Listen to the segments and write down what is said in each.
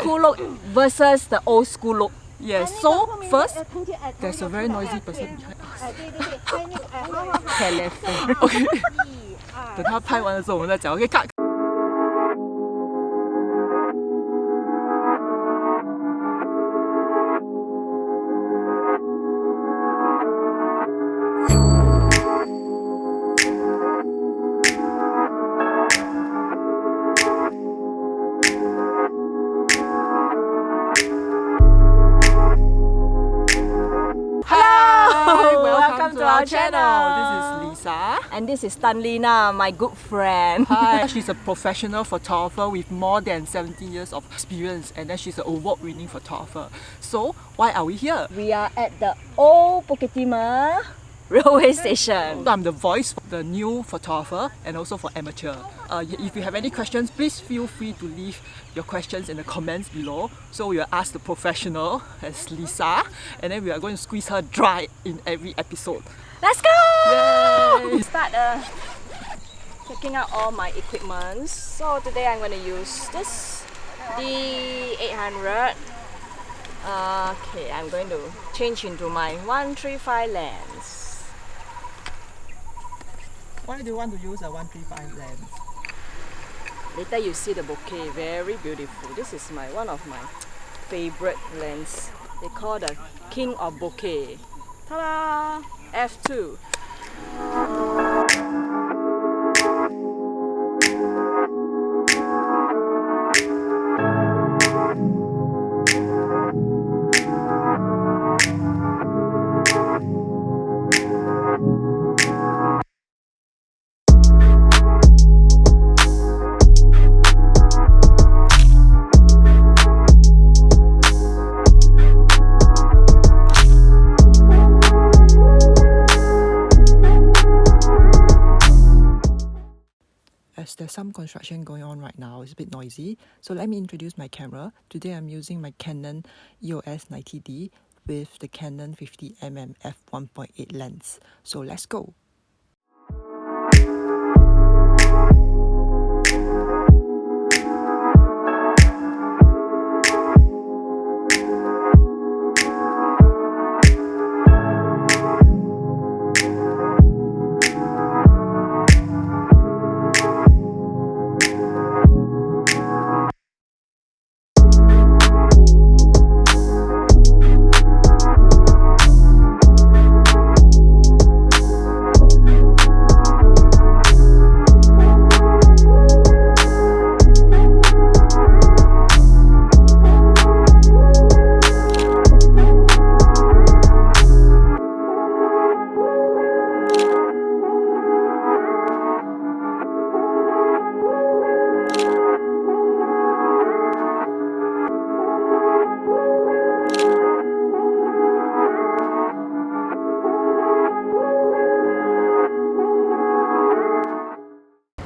cool look versus the old school look. Yes, so first, there's a very noisy person behind us. Okay. 等他拍完的时候我们再讲 OK cut. Welcome to our channel. This is Lisa. And this is Lina, my good friend. Hi. She's a professional photographer with more than 17 years of experience, and then she's an award-winning photographer. So why are we here? We are at the old Bukit Timah railway station. I'm the voice for the new photographer and also for amateur. If you have any questions, please feel free to leave your questions in the comments below. So we will ask the professional as Lisa, and then we are going to squeeze her dry in every episode. Let's go! Yay! Start checking out all my equipment. So today I'm going to use this D800. Okay, I'm going to change into my 135 lens. Why do you want to use a 135 lens? Later you see the bouquet, very beautiful. This is one of my favorite lens. They call the King of Bouquet. Ta-da! F2. There's some construction going on right now. It's a bit noisy. So let me introduce my camera. Today I'm using my Canon EOS 90D with the Canon 50mm f1.8 lens. So let's go.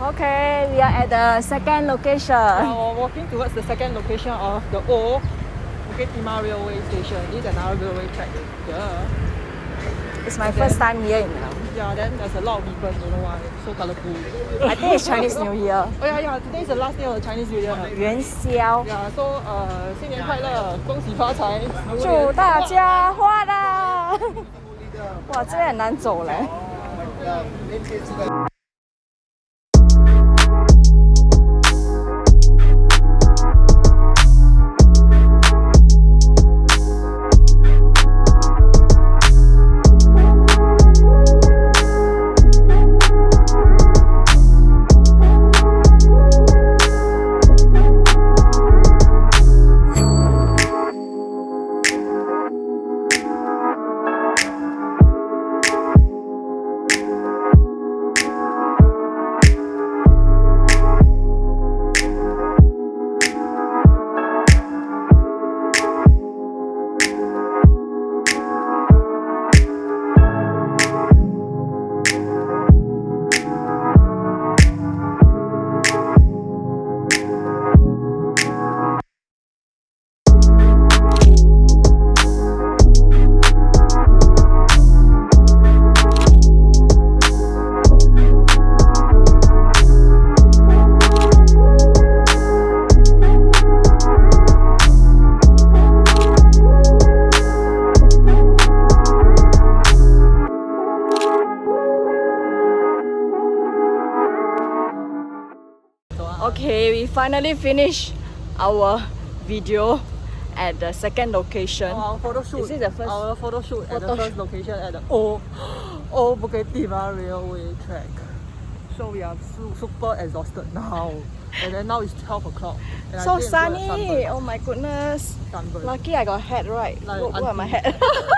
Okay, we are at the second location. Now we're walking towards the second location of the old Bukit Timah railway station. This is another railway track. Yeah. It's my first time here in Mel. Yeah, then there's a lot of people, don't know why. So colorful. I think it's Chinese New Year. Oh yeah, today is the last day of the Chinese New Year. 元宵 Yeah, so 新年快乐，恭喜发财，祝大家花啦！哇，这边很难走嘞。Okay, we finally finished our video at the second location. Our photo shoot. Is it the first? Our photo shoot at the Photo first location at the old Bukit Timah railway track. So we are super exhausted now. And then now it's 12 o'clock. And So I think I'm gonna sunny! Oh my goodness. sunburn. Lucky I got hat right. Like Look at my auntie. hat.